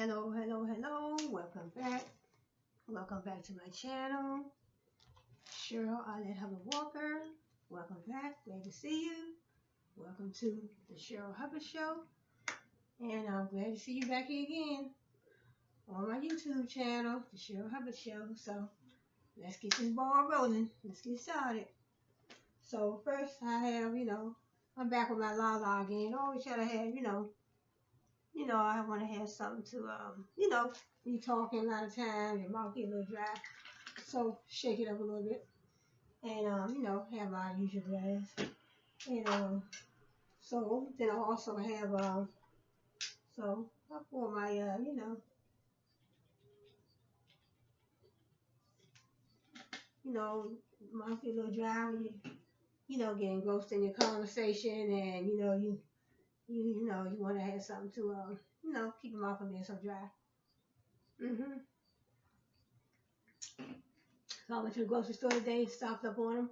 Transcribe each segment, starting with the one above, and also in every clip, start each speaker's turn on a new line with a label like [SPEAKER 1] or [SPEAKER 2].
[SPEAKER 1] Hello, hello, hello. Welcome back. Welcome back to my channel. Cheryl Arlette Hubbard Walker. Welcome back. Glad to see you. Welcome to the Cheryl Hubbard Show. And I'm glad to see you back here again on my YouTube channel, the Cheryl Hubbard Show. So let's get this ball rolling. Let's get started. So first I have, I'm back with my la again. Always try to have, I want to have something to, you talking a lot of times, your mouth get a little dry. So shake it up a little bit. And, have my usual glass. And, so then I also have, so I pour my, mouth get a little dry when you, get engrossed in your conversation and, you want to have something to, keep them off of being so dry. So I went to the grocery store today, stocked up on them.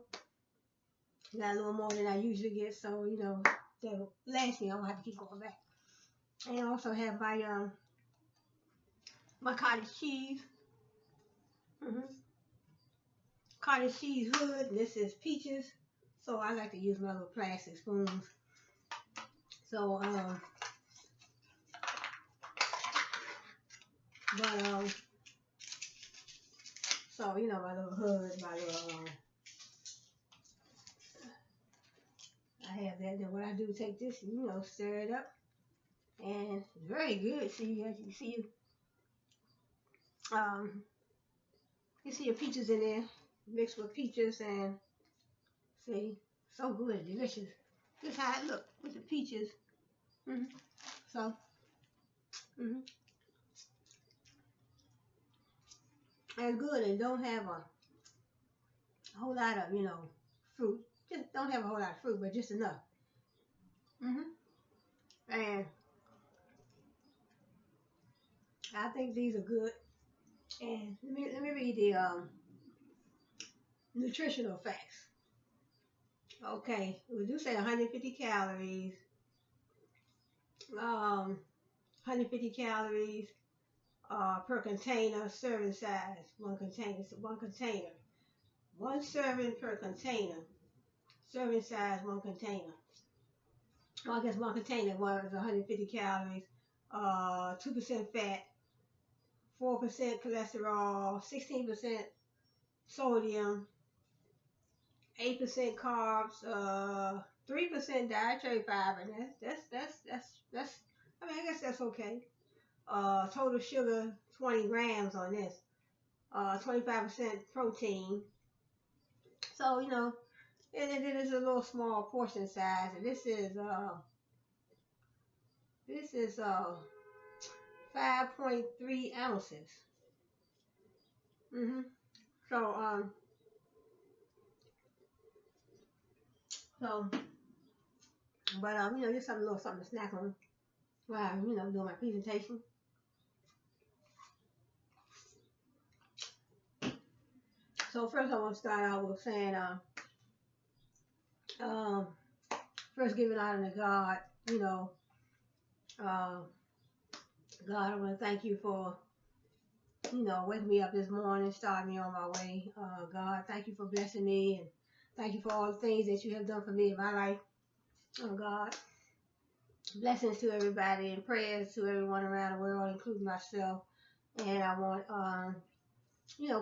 [SPEAKER 1] Got a little more than I usually get, so, that'll last me. I don't have to keep going back. And I also have my cottage cheese. Cottage cheese hood, and this is peaches. So I like to use my little plastic spoons. So, so, my little hood, my little, I have that. Then what I do, take this, stir it up. And it's very good. See, as you see, you see your peaches in there, mixed with peaches, and see, so good, delicious. This is how it look with the peaches. So, and good, and don't have a whole lot of, fruit. Just don't have a whole lot of fruit, but just enough. And I think these are good. And let me read the nutritional facts. Okay, we do say 150 calories. 150 calories per container, serving size, one container. One serving per container. Serving size, one container. Well, I guess one container was 150 calories, 2% fat, 4% cholesterol, 16% sodium, 8% carbs, 3% dietary fiber. That's. I mean, I guess that's okay. Total sugar 20 grams on this. 25% protein. So and it is a little small portion size, and this is 5.3 ounces. So but just something to snack on while doing my presentation. So first I want to start out with saying first giving honor to God. God, I want to thank you for waking me up this morning, starting me on my way. God, thank you for blessing me, and thank you for all the things that you have done for me in my life. Oh God, blessings to everybody and prayers to everyone around the world, including myself. And I want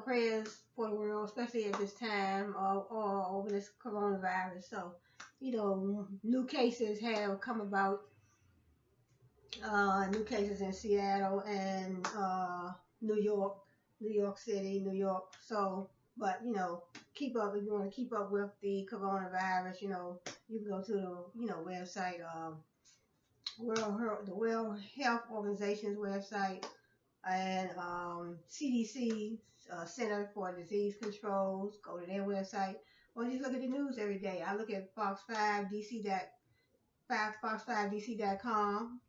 [SPEAKER 1] prayers for the world, especially at this time or over this coronavirus. So new cases have come about. New cases in Seattle and New York City, New York. So, but keep up if you want to keep up with the coronavirus. You can go to the website, the World Health Organization's website, and CDC, Center for Disease Control. Go to their website, or just look at the news every day. I look at Fox5DC.com.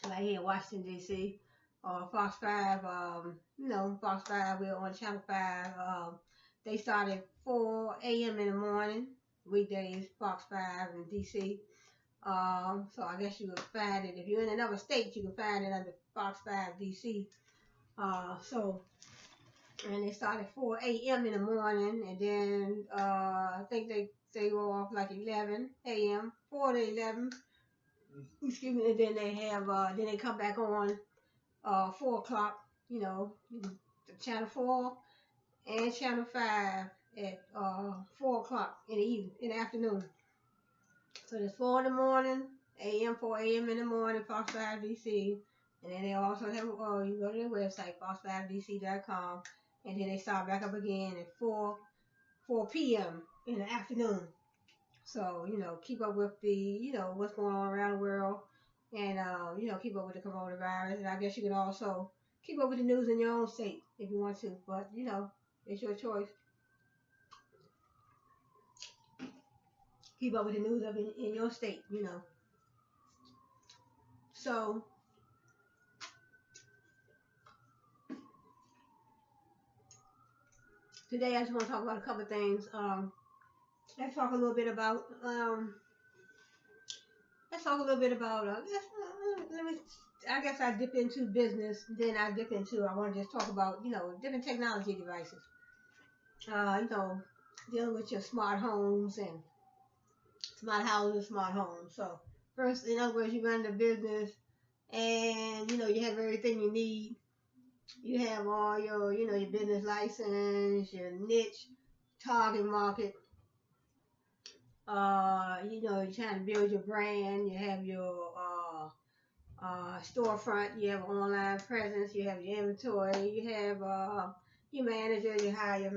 [SPEAKER 1] Right here in Washington, D.C. Fox 5, Fox 5, we're on Channel 5. They start at 4 a.m. in the morning, weekdays, Fox 5 in D.C. So I guess you can find it if you're in another state. You can find it under Fox 5 DC. So and they start at 4 a.m. in the morning, and then I think they go off like 11 a.m. 4 to 11. Excuse me, and then they have then they come back on 4 o'clock. You know, the channel 4 and channel 5 at 4 o'clock in the evening, in the afternoon. So there's 4 in the morning, a.m. 4 a.m. in the morning, Fox 5 DC. And then they also have, you go to their website, fox5dc.com, and then they start back up again at 4 p.m. in the afternoon. So, keep up with the, what's going on around the world, and, keep up with the coronavirus. And I guess you can also keep up with the news in your own state if you want to, but, it's your choice. Keep up with the news of in your state, So, today I just want to talk about a couple of things. Let's talk a little bit about, I guess I dip into business, then I want to just talk about, different technology devices. Dealing with your smart homes and smart houses, smart homes. So, first, in other words, you run the business and, you have everything you need. You have all your, your business license, your niche, target market. You're trying to build your brand. You have your storefront. You have online presence. You have your inventory. You have your manager. You hired your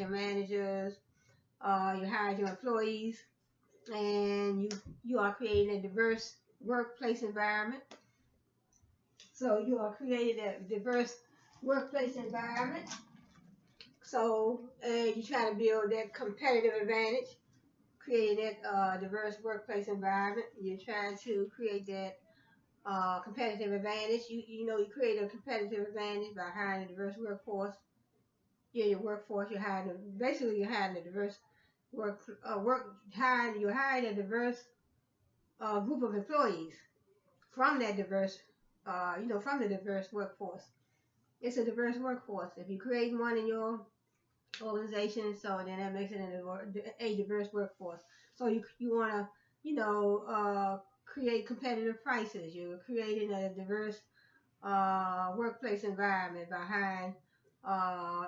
[SPEAKER 1] managers. You hired your employees, and you are creating a diverse workplace environment. So you are creating a diverse workplace environment. So you try to build that competitive advantage, creating that diverse workplace environment. You're trying to create that competitive advantage. You create a competitive advantage by hiring a diverse workforce. Your workforce. You're hiring a diverse you're hiring a diverse group of employees from that diverse, from the diverse workforce. It's a diverse workforce. If you create one in your organization, so then that makes it a diverse workforce. So you want to, create competitive prices. You're creating a diverse workplace environment by hiring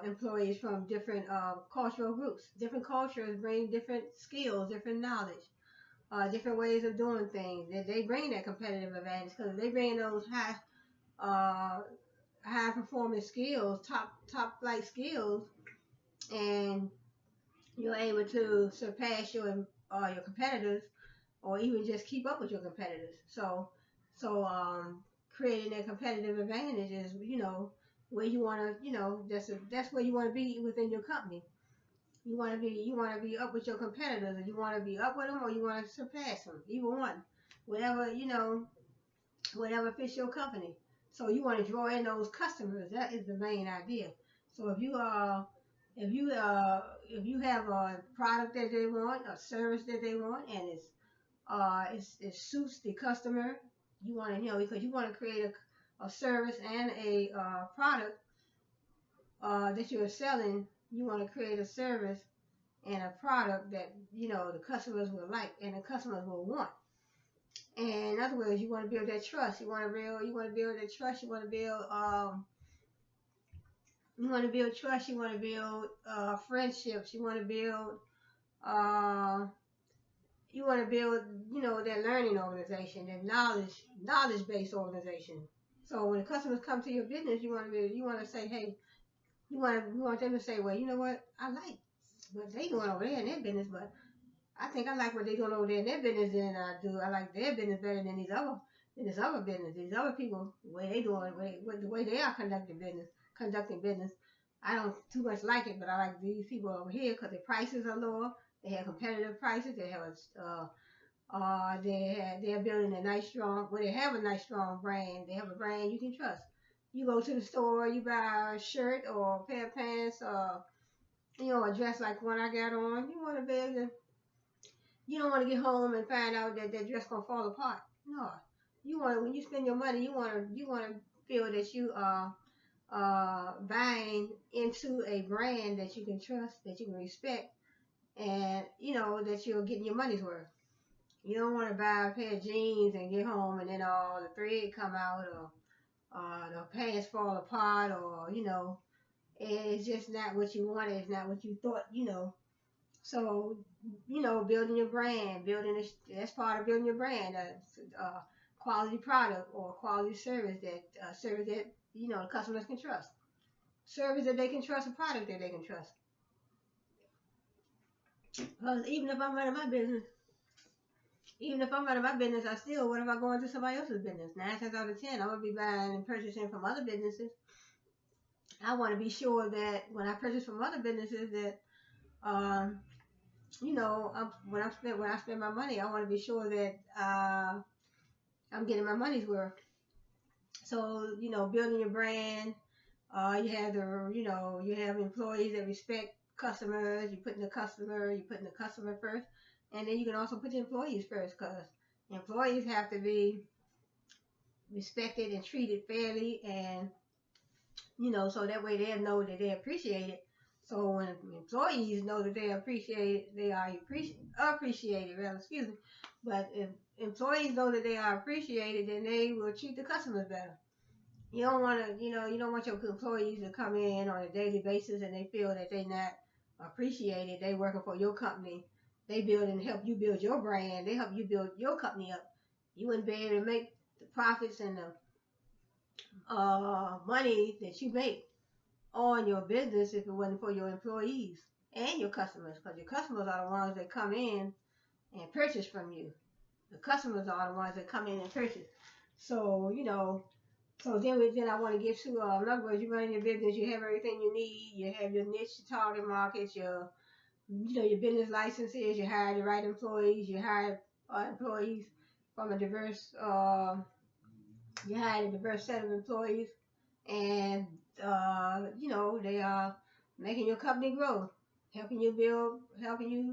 [SPEAKER 1] employees from different cultural groups. Different cultures bring different skills, different knowledge, different ways of doing things. They bring that competitive advantage because they bring those high performing skills, top flight skills, and you're able to surpass your competitors, or even just keep up with your competitors. So creating that competitive advantage is, where you want to, that's where you want to be within your company. You want to be up with your competitors, and you want to be up with them, or you want to surpass them. Either one, whatever whatever fits your company. So you want to draw in those customers. That is the main idea. So if you have a product that they want, a service that they want, and it suits the customer, you want to, because you want to create a service and a product that you're selling. You want to create a service and a product that the customers will like and the customers will want. And in other words, you want to build that trust. You want to build that trust. You want to build trust. You want to build friendships. You want to build that learning organization, that knowledge-based organization. So when the customers come to your business, you want to say, hey, you want them to say, well, you know what, I like what they doing over there in their business, but I think I like what they doing over there in their business than I do. I like their business better than this other business. These other people, the way they doing, the way they are conducting business. I don't too much like it, but I like these people over here because their prices are lower. They have competitive prices. They have they're building a nice strong. Well, they have a nice strong brand. They have a brand you can trust. You go to the store, you buy a shirt or a pair of pants, or a dress like one I got on. You want to be able to You don't want to get home and find out that that dress gonna fall apart. No, you want, when you spend your money, you want to feel that you are buying into a brand that you can trust, that you can respect, and that you're getting your money's worth. You don't want to buy a pair of jeans and get home and then all the thread come out, or the pants fall apart, or it's just not what you wanted. It's not what you thought. So, building your brand, that's part of building your brand. Quality product or quality service that the customers can trust. Service that they can trust, a product that they can trust. Because even if I'm running my business, I still, what if I go into somebody else's business? 9 times out of 10, I'm gonna be buying and purchasing from other businesses. I want to be sure that when I purchase from other businesses, that um, when I spend my money, I want to be sure that I'm getting my money's worth. So, building your brand, you have employees that respect customers. You putting the customer first, and then you can also put the employees first, because employees have to be respected and treated fairly, and so that way they'll know that they're appreciated. So when employees know that they are appreciated, rather, excuse me. But if employees know that they are appreciated, then they will treat the customers better. You don't want your employees to come in on a daily basis and they feel that they're not appreciated. They working for your company. They build and help you build your brand. They help you build your company up. You wouldn't be able to make the profits and the money that you make on your business if it wasn't for your employees and your customers, because your customers are the ones that come in and purchase from you. The customers are the ones that come in and purchase. So, then I want to get to, in other words, you run your business, you have everything you need, you have your niche target markets, your business licenses, you hire the right employees, you hire employees from a diverse, you hire a diverse set of employees, and they are making your company grow, helping you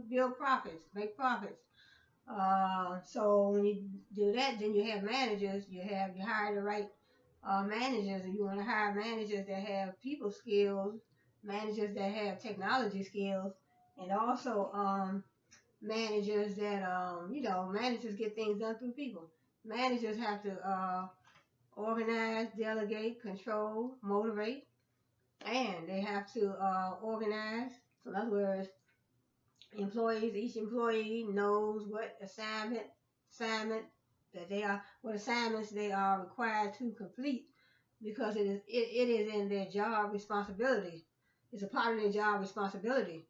[SPEAKER 1] build profits, make profits. So when you do that, then you have managers. You hire the right managers, and you want to hire managers that have people skills, managers that have technology skills, and also managers that managers get things done through people. Managers have to organize, delegate, control, motivate, and they have to organize. So in other words, each employee knows assignment what assignments they are required to complete, because it is in their job responsibility. It's a part of their job responsibility.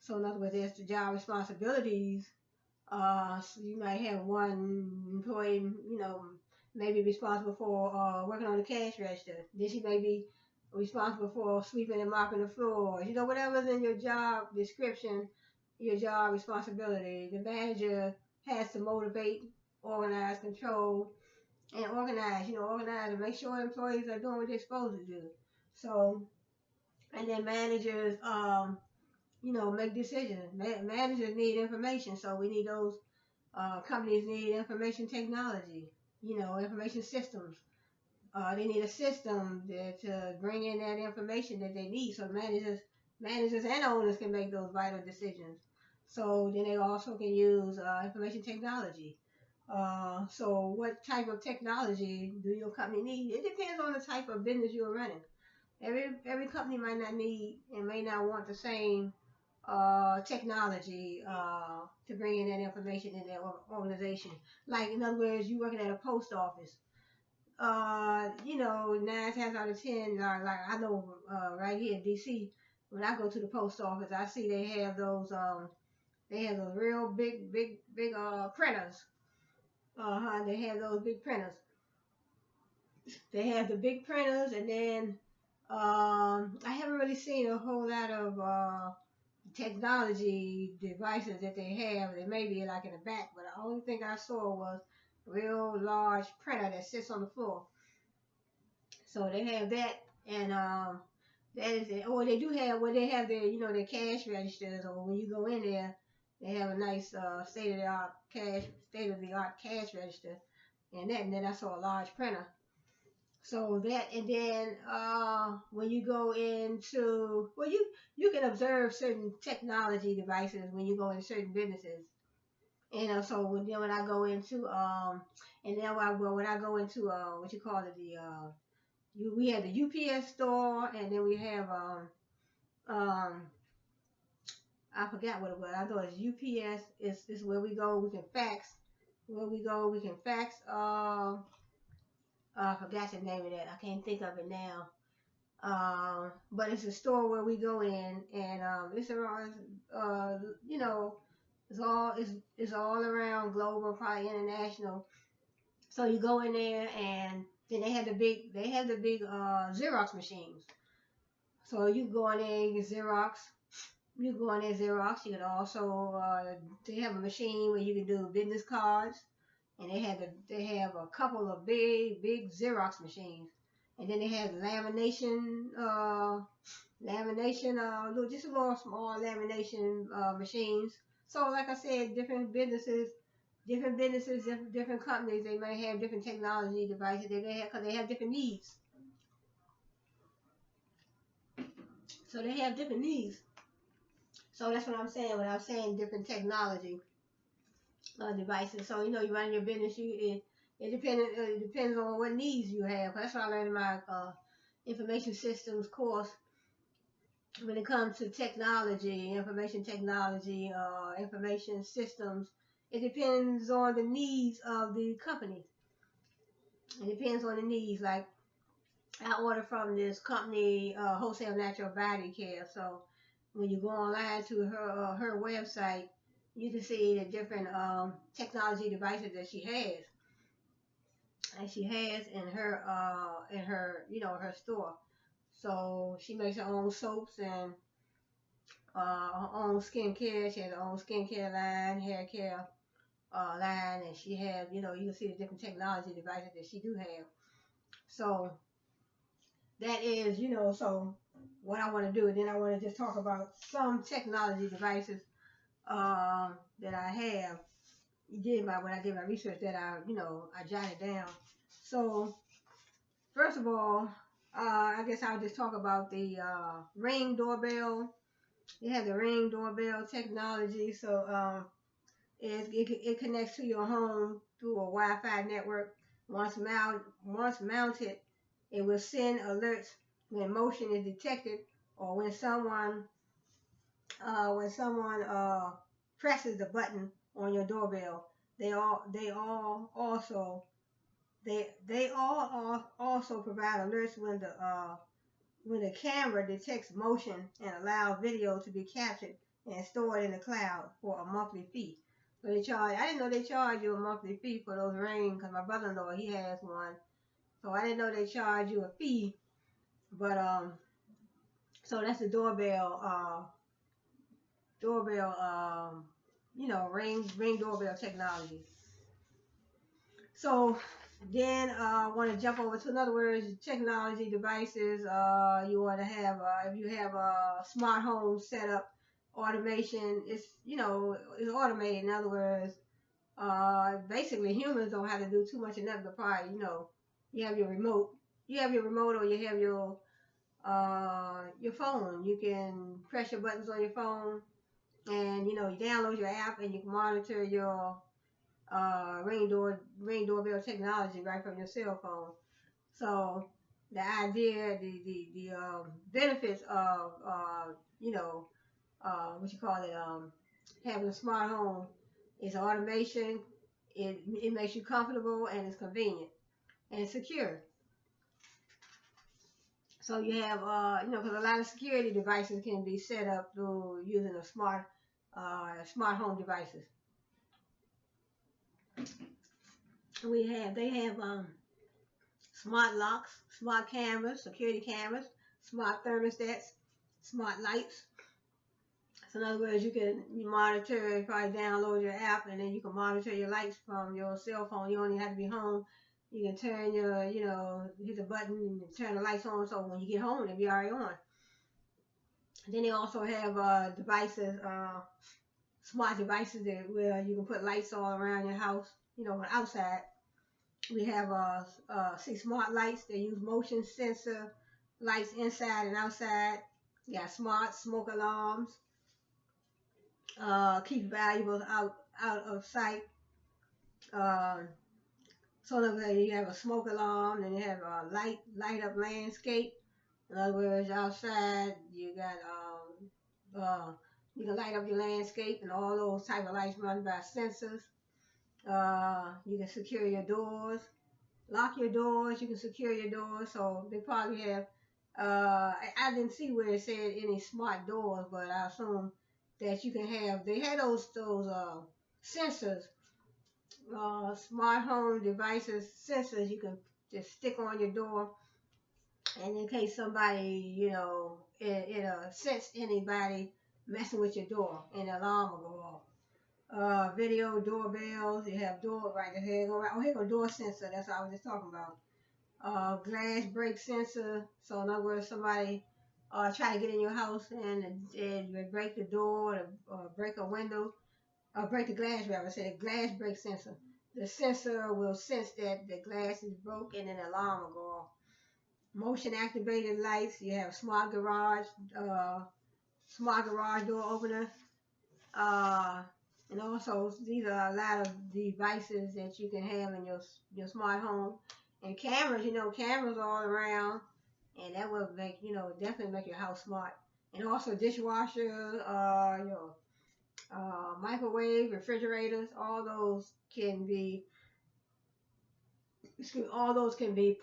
[SPEAKER 1] So in other words, there's the job responsibilities. So you might have one employee, maybe responsible for working on the cash register. Then she may be responsible for sweeping and mopping the floors. Whatever's in your job description, your job responsibility. The manager has to motivate, organize, control, and organize and make sure employees are doing what they're supposed to do. So, and then managers, make decisions. Managers need information, so we need those. Companies need information technology, information systems. They need a system to bring in that information that they need, so managers and owners can make those vital decisions. So then they also can use information technology. So what type of technology do your company need? It depends on the type of business you're running. Every company might not need and may not want the same technology to bring in that information in their organization. Like, in other words, you working at a post office. 9 times out of 10, like I know right here in DC, when I go to the post office, I see they have those real big printers. They have those big printers. They have the big printers, and then I haven't really seen a whole lot of technology devices that they have. They may be like in the back, but the only thing I saw was a real large printer that sits on the floor. So they have that, and that is it. Or they do have, they have their cash registers, or when you go in there, They have a nice state of the art cash register, and then I saw a large printer. So that, and then when you go into, well, you can observe certain technology devices when you go into certain businesses. So when I go into and then when I go into what you call it, the we have the UPS store, and then we have um I forgot what it was. I thought it's UPS. Is where we go. We can fax. Where we go, we can fax. I forgot the name of that. I can't think of it now. But it's a store where we go in, and it's around. You know, it's all around global, probably international. So you go in there, and then they have the big Xerox machines. So you go in there, you get Xerox. You go in there Xerox. You can also they have a machine where you can do business cards, and they have a couple of big Xerox machines, and then they have just a little small lamination machines. So like I said, different companies, they may have different technology devices that they have because they have different needs. So they have different needs. So that's what I'm saying when I'm saying different technology devices. So you run your business. It depends on what needs you have. That's what I learned in my information systems course. When it comes to technology, information technology, information systems, it depends on the needs of the company. It depends on the needs. Like I order from this company, Wholesale Natural Body Care. So when you go online to her website, you can see the different technology devices that she has, in her store. So she makes her own soaps and her own skincare. She has her own skincare line, hair care line, and she has, you can see the different technology devices that she do have. So that is, so what I want to do. Then I want to just talk about some technology devices that I have. When I did my research, that I jotted down. So first of all, I guess I'll just talk about the Ring doorbell. It has the Ring doorbell technology, so it connects to your home through a Wi-Fi network. Once mounted, it will send alerts when motion is detected, or when someone presses the button on your doorbell. They all also provide alerts when the camera detects motion and allows video to be captured and stored in the cloud for a monthly fee. So I didn't know they charge you a monthly fee for those Ring, because my brother-in-law, he has one. So I didn't know they charge you a fee. But so that's the Ring doorbell technology. So then I want to jump over to, in other words, technology devices. You want to have, if you have a smart home setup, automation. It's automated. In other words, basically humans don't have to do too much of nothing. But probably, you have your remote. You have your remote, or you have your phone. You can press your buttons on your phone, and you download your app, and you can monitor your Ring doorbell technology right from your cell phone. So the idea, the benefits of what you call it, having a smart home is automation. It makes you comfortable, and it's convenient and secure. So you have because a lot of security devices can be set up through using a smart home devices. They have smart locks, smart cameras, security cameras, smart thermostats, smart lights. So in other words, you monitor, you probably download your app, and then you can monitor your lights from your cell phone. You don't even have to be home. You can turn hit the button and turn the lights on, so when you get home, they'll be already on. Then they also have devices smart devices that where you can put lights all around your house, outside. We have 6 smart lights. They use motion sensor lights inside and outside. You got smart smoke alarms. Keep valuables out of sight. Uh, so you have a smoke alarm, and you have a light up landscape. In other words, outside you got you can light up your landscape, and all those type of lights run by sensors. You can secure your doors, lock your doors. You can secure your doors. So they probably have. I didn't see where it said any smart doors, but I assume that you can have. They had those sensors, smart home devices sensors you can just stick on your door, and in case somebody, it'll sense anybody messing with your door, and the alarm will go off. Video doorbells. You have door right here. Go right. Oh, here go door sensor. That's what I was just talking about. Glass break sensor. So in other words, somebody try to get in your house and break the door or break a window or break the glass. Rather, say the glass break sensor. The sensor will sense that the glass is broken, and an alarm will go off. Motion activated lights. You have smart garage door opener. And also, these are a lot of devices that you can have in your smart home. And cameras, cameras all around, and that will make, definitely make your house smart. And also dishwasher, microwave, refrigerators, all those can be all those can be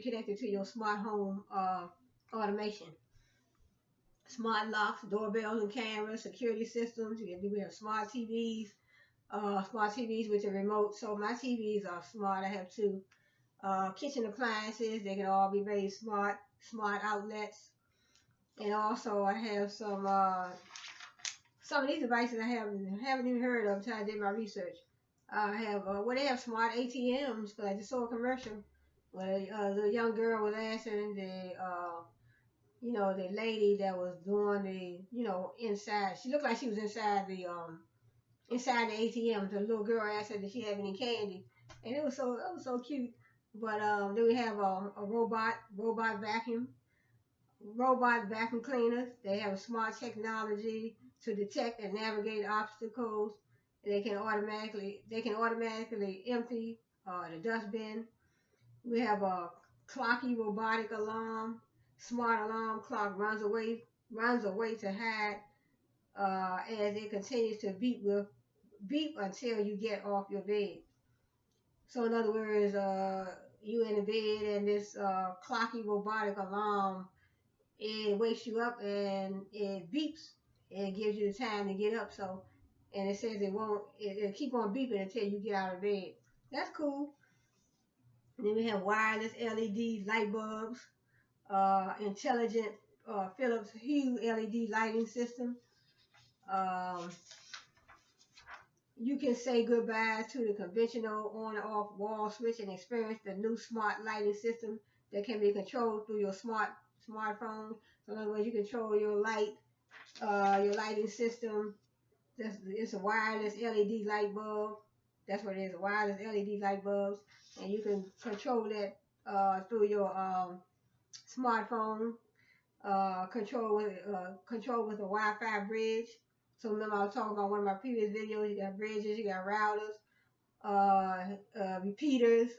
[SPEAKER 1] connected to your smart home automation. Smart locks, doorbells, and cameras, security systems. We have smart TVs, with a remote. So my TVs are smart. I have 2. Kitchen appliances. They can all be very smart outlets. And also I have some of these devices I haven't even heard of until I did my research. I have they have smart ATMs, because I just saw a commercial where the young girl was asking the lady that was doing inside. She looked like she was inside the ATM. The little girl asked her, did she have any candy? And it was so cute. But then we have a robot vacuum cleaners. They have smart technology to detect and navigate obstacles. They can automatically empty the dustbin. We have a clocky robotic alarm. Smart alarm clock runs away to hide as it continues to beep until you get off your bed. So in other words, you in the bed, and this clocky robotic alarm, it wakes you up and it beeps and it gives you the time to get up. So, and it says it'll keep on beeping until you get out of bed. That's cool. And then we have wireless LED light bulbs, intelligent Philips Hue LED lighting system. You can say goodbye to the conventional on and off wall switch and experience the new smart lighting system that can be controlled through your smartphone. So in other words, you control your lighting system. It's a wireless LED light bulb. That's what it is, a wireless LED light bulbs. And you can control that through your smartphone. Control with a Wi-Fi bridge. So remember, I was talking about one of my previous videos. You got bridges, you got routers, repeaters,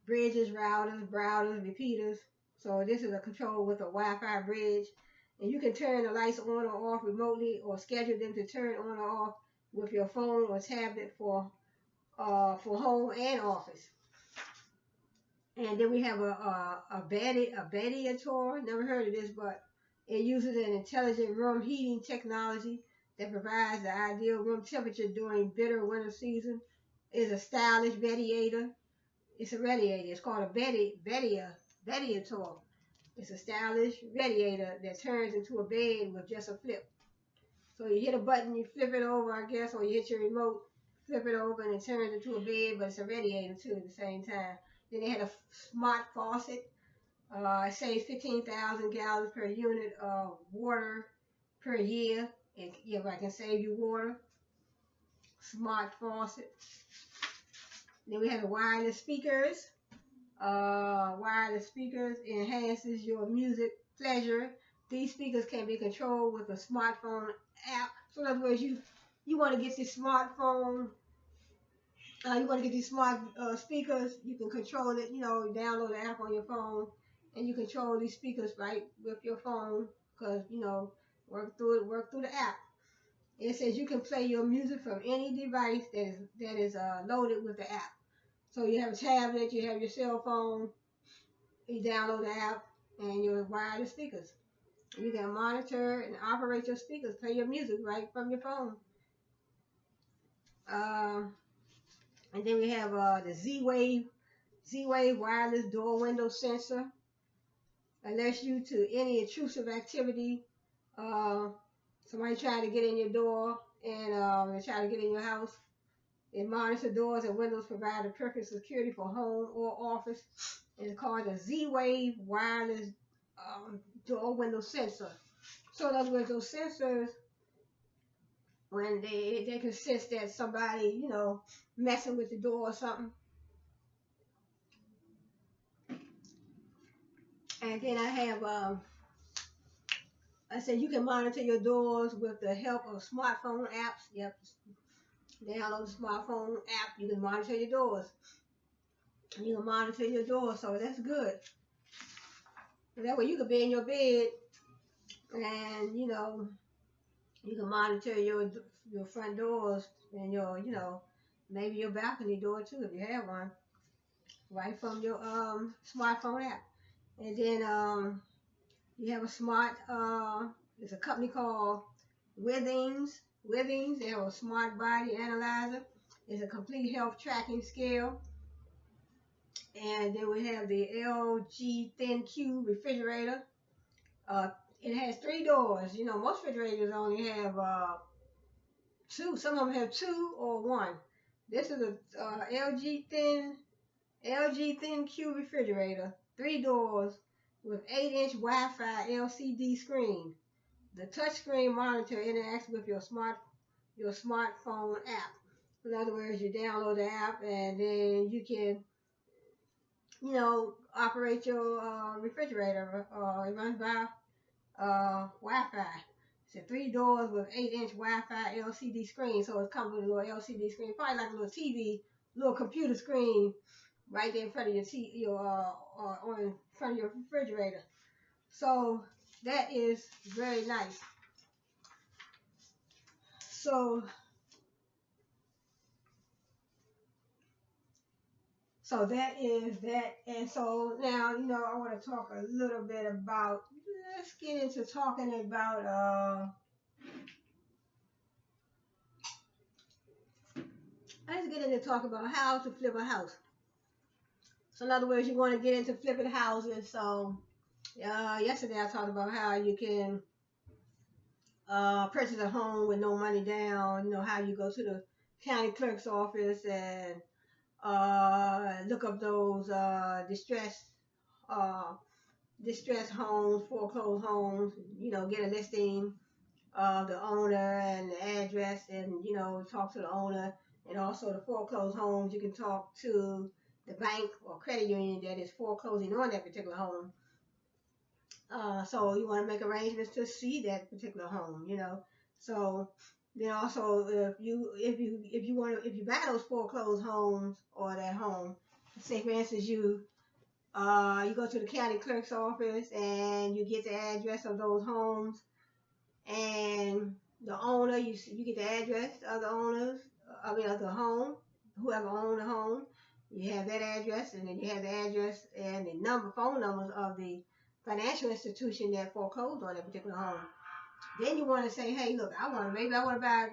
[SPEAKER 1] bridges, routers, repeaters. So this is a control with a Wi-Fi bridge, and you can turn the lights on or off remotely, or schedule them to turn on or off with your phone or tablet for home and office. And then we have a Bediator. Never heard of this, but it uses an intelligent room heating technology that provides the ideal room temperature during bitter winter season. It's a stylish radiator. It's a radiator. It's called a Bediator. It's a stylish radiator that turns into a bed with just a flip. So you hit a button, you flip it over, I guess, or you hit your remote, flip it over, and it turns into a bed, but it's a radiator too at the same time. Then they had a smart faucet. It saves 15,000 gallons per unit of water per year. I can save you water. Smart faucet. Then we have the wireless speakers. Wireless speakers enhances your music pleasure. These speakers can be controlled with a smartphone app. So in other words, you want to get this smartphone, you want to get these smart speakers. You can control it. Download the app on your phone, and you control these speakers right with your phone. Because work through the app. It says you can play your music from any device that is loaded with the app. So you have a tablet, you have your cell phone, you download the app, and your wireless speakers. You can monitor and operate your speakers, play your music right from your phone. And then we have the Z-Wave wireless door window sensor. Alerts you to any intrusive activity. Somebody trying to get in your door and they're trying to get in your house. It monitors doors and windows, provide the perfect security for home or office. It's called a Z-Wave wireless door window sensor. So in other words, those sensors, when they can sense that somebody, messing with the door or something. And then I said you can monitor your doors with the help of smartphone apps. Yep. Download the smartphone app. You can monitor your doors. You can monitor your doors, so that's good. That way you can be in your bed and, you can monitor your front doors and your, maybe your balcony door too if you have one, right from your smartphone app. And then you have a smart, it's a company called Withings. They have a smart body analyzer. It's a complete health tracking scale. And then we have the LG Thin Q refrigerator. It has 3 doors. Most refrigerators only have 2. Some of them have 2 or 1. This is a LG Thin Q refrigerator. 3 doors with 8-inch Wi-Fi LCD screen. The touchscreen monitor interacts with your smartphone app. In other words, you download the app and then you can, operate your refrigerator. It runs by Wi-Fi. It's 3 doors with 8-inch Wi-Fi LCD screen. So it comes with a little LCD screen, probably like a little TV, little computer screen right there in front of on in front of your refrigerator. So that is very nice. So that is that. And so now, I want to talk a little bit about, let's get into talking about, let's get into talk about how to flip a house. So in other words, you want to get into flipping houses. So yesterday I talked about how you can purchase a home with no money down. How you go to the county clerk's office and look up those distressed homes, foreclosed homes. Get a listing of the owner and the address, and talk to the owner. And also the foreclosed homes, you can talk to the bank or credit union that is foreclosing on that particular home. So you want to make arrangements to see that particular home, So then also if you buy those foreclosed homes or that home, say for instance you go to the county clerk's office and you get the address of those homes, and the owner, you get the address of the owners, of the home, whoever owned the home. You have that address, and then you have the address and the phone numbers of the financial institution that foreclosed on that particular home. Then you want to say, hey, look, I want to buy,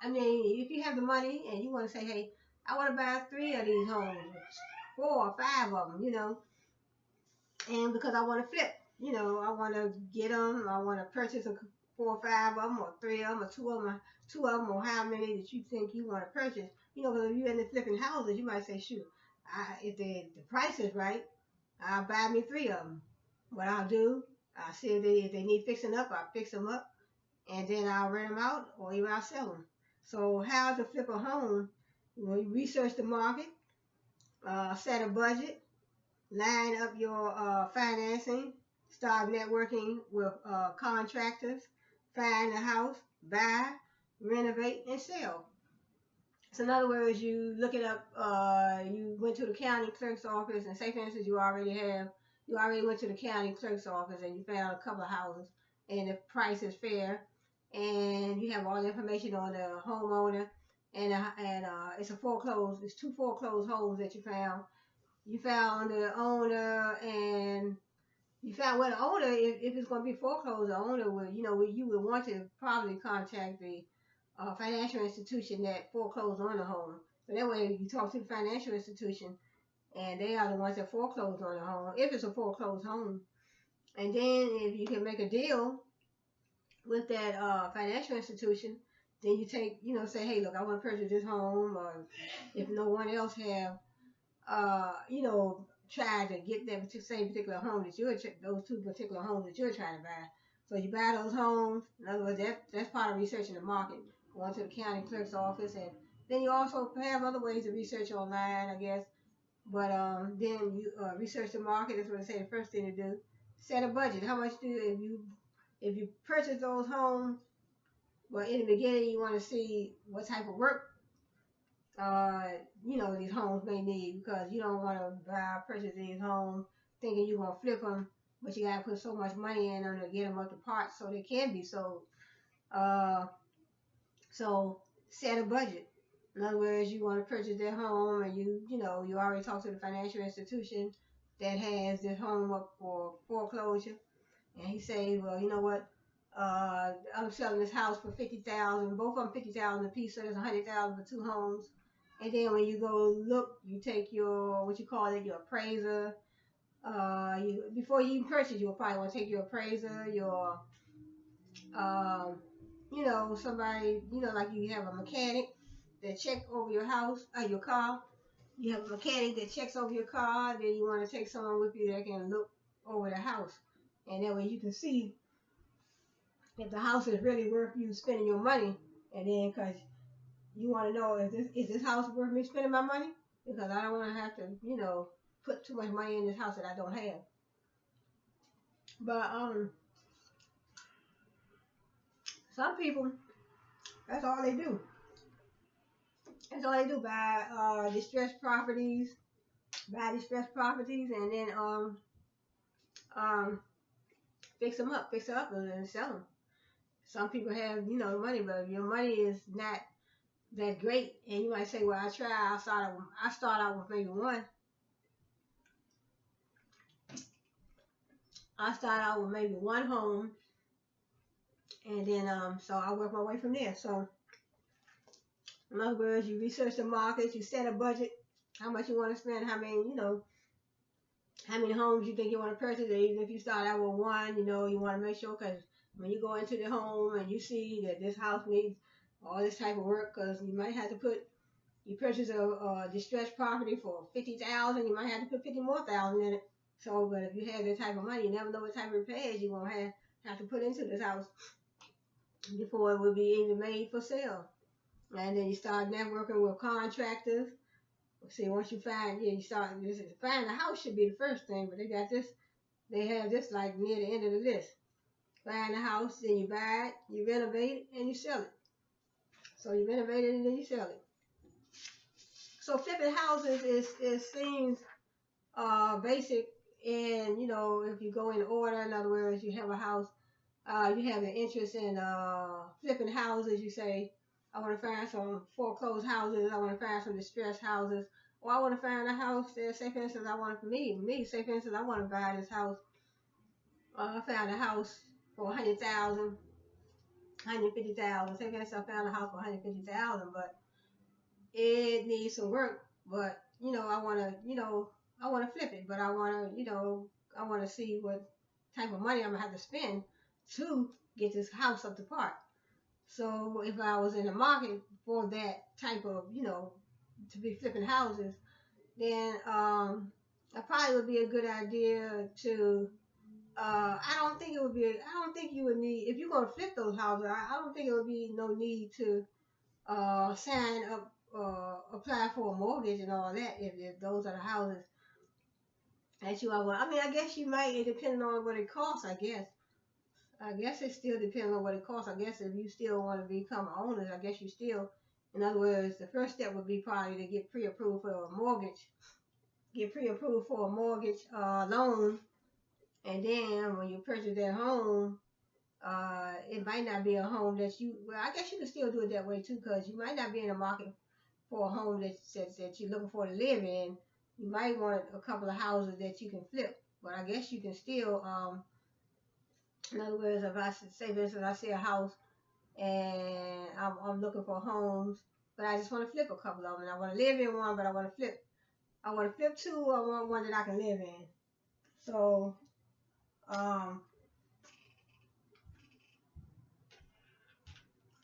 [SPEAKER 1] if you have the money and you want to say, hey, I want to buy 3 of these homes, 4 or 5 of them, and because I want to flip, I want to get them, I want to purchase 4 or 5 of them, or 3 of them, or 2 of them, or how many that you think you want to purchase. Because if you're in the flipping houses, you might say, shoot, if the price is right, I'll buy me 3 of them. What I'll do, I'll see if they need fixing up, I'll fix them up, and then I'll rent them out or even I'll sell them. So how to flip a home? Well, you research the market, set a budget, line up your financing, start networking with contractors, find a house, buy, renovate, and sell. So in other words, you look it up, you went to the county clerk's office, and say for instance you already went to the county clerk's office and you found a couple of houses and the price is fair and you have all the information on the homeowner and it's two foreclosed homes that you found. You found the owner and you found well the owner if it's going to be foreclosed, the owner would you would want to probably contact the financial institution that foreclosed on the home. So that way you talk to the financial institution and they are the ones that foreclosed on the home if it's a foreclosed home. And then if you can make a deal with that financial institution, then you take, say, hey, look, I want to purchase this home, or if no one else have, tried to get that same particular home that those two particular homes that you're trying to buy. So you buy those homes. In other words, that's part of researching the market. Going to the county clerk's office, and then you also have other ways to research online, I guess. But then you research the market. That's what I say. The first thing to do, set a budget. How much if you purchase those homes? Well, in the beginning, you want to see what type of work these homes may need, because you don't want to purchase these homes thinking you're gonna flip them, but you gotta put so much money in them to get them up to parts so they can be sold. So set a budget. In other words, you want to purchase that home, and you already talked to the financial institution that has this home up for foreclosure, and he say, well, you know what, I'm selling this house for $50,000, both of them $50,000 a piece, so there's $100,000 for two homes. And then when you go look, you take your your appraiser. Before you even purchase, you will probably want to take your appraiser, your somebody, like you have a mechanic that check over your house or your car. You have a mechanic that checks over your car. Then you want to take someone with you that can look over the house, and that way you can see if the house is really worth you spending your money. And then, because you want to know if this house worth me spending my money, because I don't want to have to, put too much money in this house that I don't have. But some people, that's all they do. That's all they do. Buy distressed properties, and then fix them up, and then sell them. Some people have, the money, but if your money is not that great, and you might say, well, I start out with maybe one. I start out with maybe one home, and then so I work my way from there. So in other words, you research the market, you set a budget, how much you want to spend, how many homes you think you want to purchase. And even if you start out with one, you want to make sure, because when you go into the home and you see that this house needs all this type of work, because you might have to you purchase a distressed property for $50,000, you might have to put $50,000 more in it. So, but if you have that type of money, you never know what type of repairs you're going to have to put into this house before it will be even made for sale. And then you start networking with contractors. See, once you find find the house should be the first thing, but they have this like near the end of the list. Find the house, then you buy it, you renovate it, and you sell it. So you renovate it and then you sell it. So flipping houses seems basic, and if you go in order, in other words, you have a house, you have an interest in flipping houses. You say, I want to find some foreclosed houses, I want to find some distressed houses, or I want to find a house that, say for instance, I want to buy this house. I found a house for $100,000, $150,000. Say for instance, I found a house for $150,000, but it needs some work. But I want to flip it, but I want to see what type of money I'm gonna have to spend to get this house up to par. So if I was in the market for that type of, to be flipping houses, then it probably would be a good idea to I don't think it would be. I don't think you would need if you're gonna flip those houses. I don't think it would be no need to sign up, apply for a mortgage and all that. If those are the houses that you are. I mean, I guess you might. It depends on what it costs. I guess it still depends on what it costs. I guess if you still want to become owners, I guess you still. In other words, the first step would be probably to get pre-approved for a mortgage. Get pre-approved for a mortgage loan, and then when you purchase that home, it might not be a home that you. Well, I guess you can still do it that way too, because you might not be in the market for a home that you're looking for to live in. You might want a couple of houses that you can flip, but I guess you can still. In other words, if I say this, if I see a house and I'm looking for homes, but I just want to flip a couple of them. I want to live in one, but I want to flip. I want to flip two. I want one that I can live in. So, um,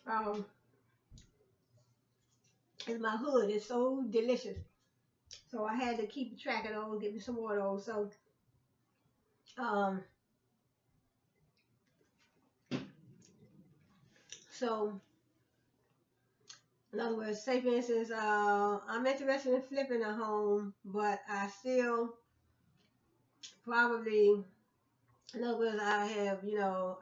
[SPEAKER 1] um, and my hood is so delicious. So I had to keep track of those, get me some more of those. So, um, so in other words, say for instance, I'm interested in flipping a home, but I still probably, in other words, I have,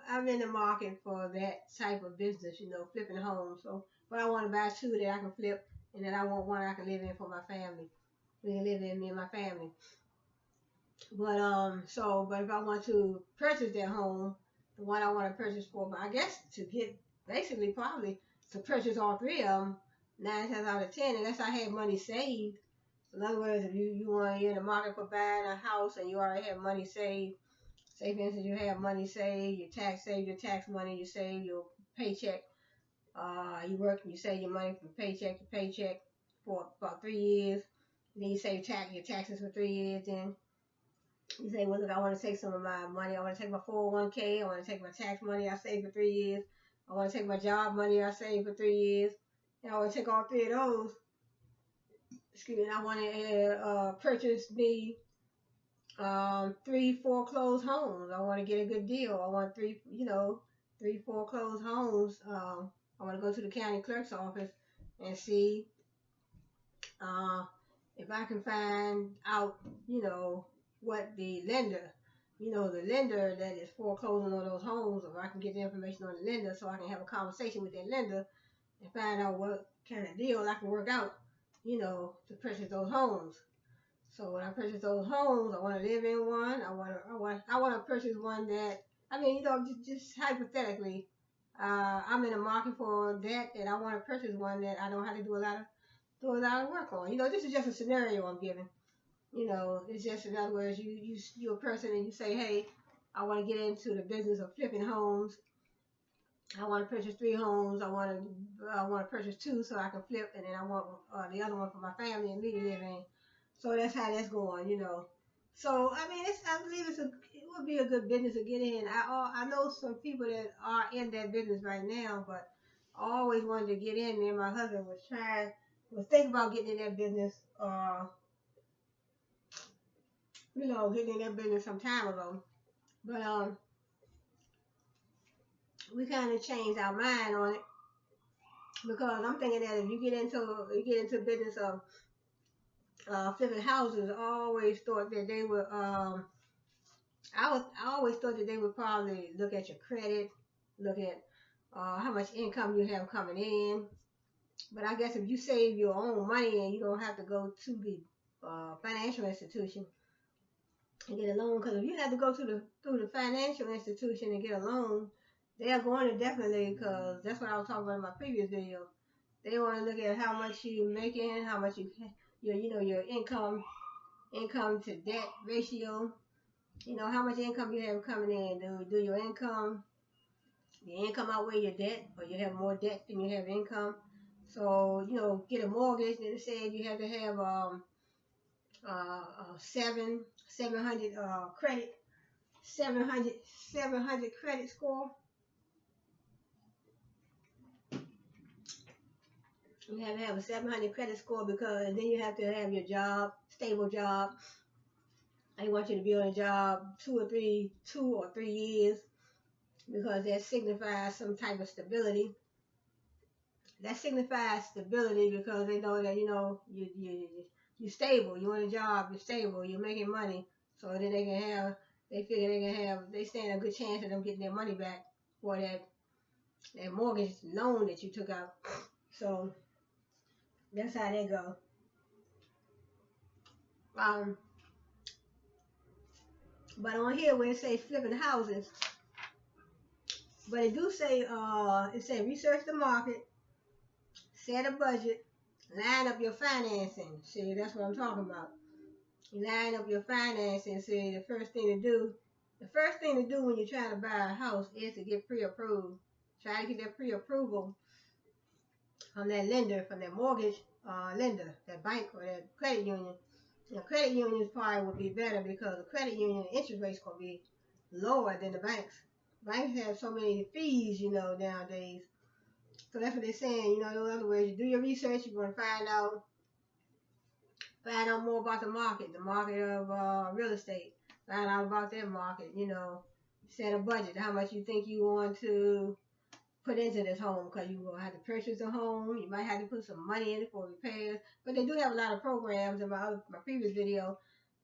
[SPEAKER 1] I'm in the market for that type of business, flipping homes. So, but I want to buy two that I can flip, and then I want one I can live in for my family. We can live in me and my family. But if I want to purchase that home, the one I want to purchase for, but I guess to get basically probably to purchase all three of them, 9 times out of 10, unless I had money saved. So in other words, if you're in the market for buying a house and you already have money saved, say for instance you have money saved, save your tax money, you save your paycheck, you work and you save your money from paycheck to paycheck for about 3 years, and then you save your taxes for 3 years, then you say, well, look, I want to take some of my money. I want to take my 401k. I want to take my tax money I saved for 3 years. I want to take my job money I saved for 3 years. And I want to take all three of those. Excuse me. And I want to purchase me 3 foreclosed homes. I want to get a good deal. I want three foreclosed homes. I want to go to the county clerk's office and see if I can find out, what the lender that is foreclosing on those homes, or I can get the information on the lender so I can have a conversation with that lender and find out what kind of deal I can work out, to purchase those homes. So when I purchase those homes, I want to live in one. I want to purchase one that, just hypothetically, I'm in the market for that, and I want to purchase one that I don't have to do a lot of work on. This is just a scenario I'm giving. It's just, in other words, you're a person and you say, hey, I want to get into the business of flipping homes. I want to purchase 3 homes. I want to purchase 2 so I can flip, and then I want the other one for my family and me to live in. So that's how that's going, So I believe it would be a good business to get in. I know some people that are in that business right now, but I always wanted to get in there. My husband was thinking about getting in that business. Getting in that business some time ago. But we kind of changed our mind on it, because I'm thinking that if you get into business of flipping houses, I always thought that they would I always thought that they would probably look at your credit, look at how much income you have coming in. But I guess if you save your own money and you don't have to go to the financial institution and get a loan, because if you have to go through the financial institution and get a loan, they are going to definitely, because that's what I was talking about in my previous video. They want to look at how much you're making, how much your income to debt ratio. How much income you have coming in. Do your income outweigh your debt, or you have more debt than you have income? So get a mortgage, and it said you have to have 700 credit, 700 credit score. You have to have a 700 credit score, because then you have to have your job, stable job. They want you to be on a job 2 or 3 years because that signifies some type of stability. That signifies stability because they know that you're stable. You're on a job. You're stable. You're making money. So then they figure they stand a good chance of them getting their money back for that mortgage loan that you took out. So that's how they go. Um, but on here where it say flipping houses, but it do say it say research the market, set a budget, line up your financing. See, that's what I'm talking about. You line up your financing. See, the first thing to do when you're trying to buy a house is to get pre-approved. Try to get that pre-approval from that lender, from that mortgage lender, that bank or that credit union. The credit unions probably would be better because the credit union interest rates gonna be lower than the banks. Banks have so many fees, nowadays. So that's what they're saying. In other words, you do your research. You're gonna find out more about the market of real estate. Find out about that market. Set a budget. How much you think you want to put into this home because you're gonna have to purchase a home. You might have to put some money in it for repairs. But they do have a lot of programs. In my previous video,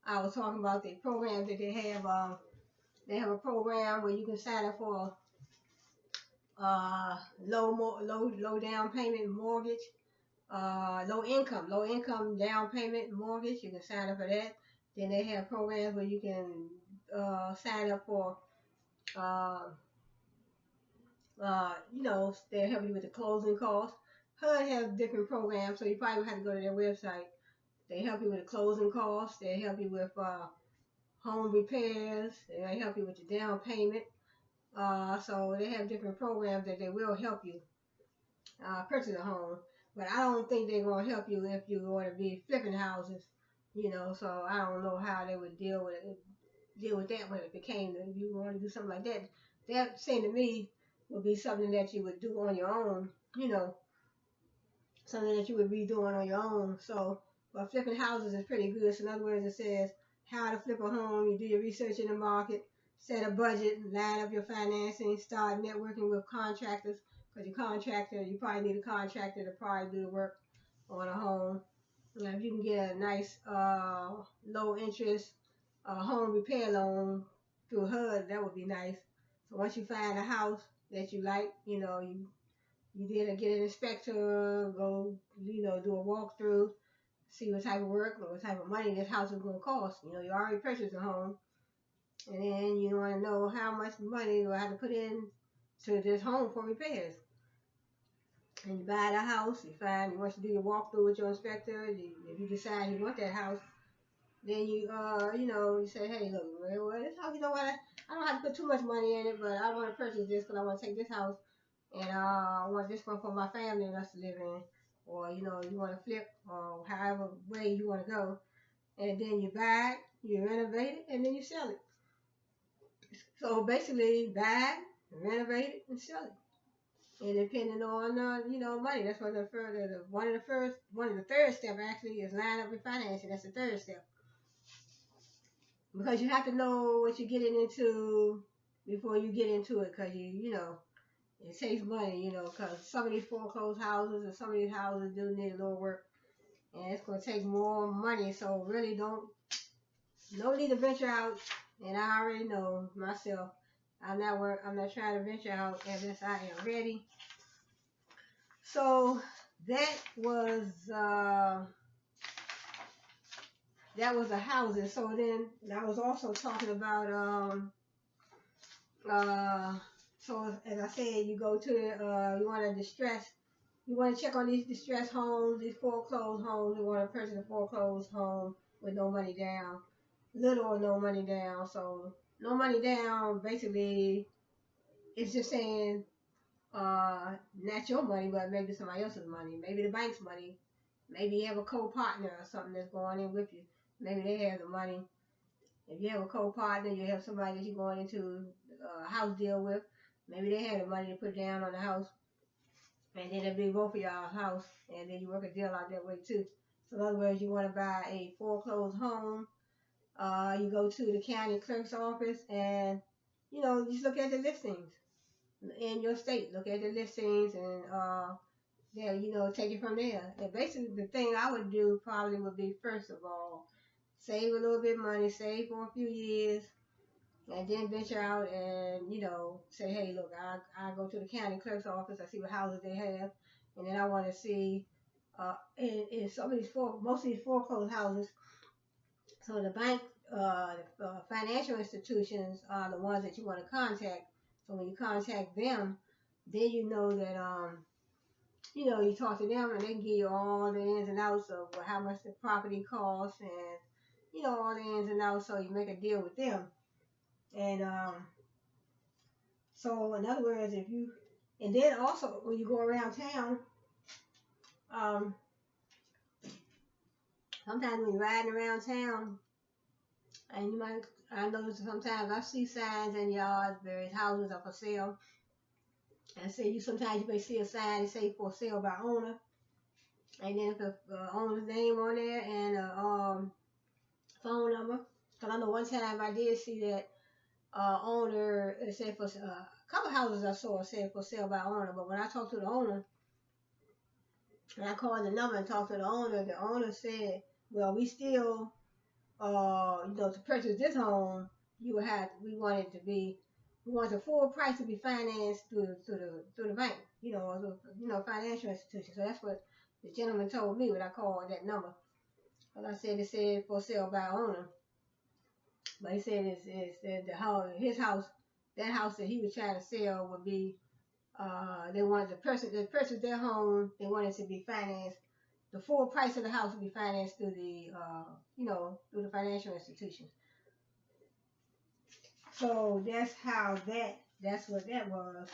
[SPEAKER 1] I was talking about the programs that they have. They have a program where you can sign up for low down payment mortgage, low income down payment mortgage. You can sign up for that. Then they have programs where you can sign up for they'll help you with the closing costs. HUD has different programs, so you probably have to go to their website. They help you with the closing costs. They help you with home repairs. They help you with your down payment. So they have different programs that they will help you purchase a home. But I don't think they're going to help you if you want to be flipping houses. So I don't know how they would deal with that when it became if you want to do something like that. That seemed to me would be something that you would do on your own, something that you would be doing on your own. So, but flipping houses is pretty good. So in other words, it says how to flip a home. You do your research in the market, set a budget, line up your financing, start networking with contractors. Because you probably need a contractor to probably do the work on a home. If you can get a nice low interest home repair loan through HUD, that would be nice. So once you find a house that you like, you did get an inspector, go, do a walkthrough, see what type of work or what type of money this house is going to cost. You already purchased a home, and then you want to know how much money do I have to put in to this home for repairs. And you buy the house, you want to do your walkthrough with your inspector. If you decide you want that house, then you say, hey, look, well, this house, what, I don't have to put too much money in it, but I want to purchase this because I want to take this house and I want this one for my family and us to live in. Or, you want to flip or however way you want to go. And then you buy it, you renovate it, and then you sell it. So basically, buy it, renovate it, and sell it. And depending on money, that's what one of the third step actually is line up your financing. That's the third step. Because you have to know what you're getting into before you get into it, because it takes money, because some of these foreclosed houses and some of these houses do need a little work, and it's going to take more money. So really no need to venture out. And I already know myself, I'm not trying to venture out unless I am ready. So that was the houses. So then I was also talking about so as I said, you go to you want to check on these distressed homes, these foreclosed homes. You want to purchase a foreclosed home with no money down, little or no money down. So no money down, basically, it's just saying not your money, but maybe somebody else's money, maybe the bank's money. Maybe you have a co-partner or something that's going in with you. Maybe they have the money. If you have a co-partner, you have somebody that you're going into a house deal with. Maybe they have the money to put down on the house. And then it'll be both of y'all's house. And then you work a deal out that way too. So in other words, you want to buy a foreclosed home. You go to the county clerk's office and, just look at the listings in your state. Look at the listings and, take it from there. And basically, the thing I would do probably would be, first of all, save a little bit of money, save for a few years, and then venture out and, say, hey, look, I go to the county clerk's office, I see what houses they have, and then I want to see, in some of these, most of these foreclosed houses, so the bank, the financial institutions are the ones that you want to contact. So when you contact them, then you know that, you talk to them and they can give you all the ins and outs of how much the property costs and, all the ins and outs, so you make a deal with them. And so in other words, and then also when you go around town, sometimes when you're riding around town, and I notice sometimes I see signs in yards, various houses are for sale. And sometimes you may see a sign that say for sale by owner, and then if the owner's name on there and a phone number. Because I know one time I did see that owner, it said for a couple houses I saw said for sale by owner, but when I talked to the owner, and I called the number and talked to the owner said, well, we still, to purchase this home, we want the full price to be financed through the bank, financial institution. So that's what the gentleman told me when I called that number. Well, I said it said for sale by owner, but he said it's his house, that house that he was trying to sell would be, they wanted the person that purchased their home, they wanted to be financed. The full price of the house would be financed through the, through the financial institution. So that's what that was.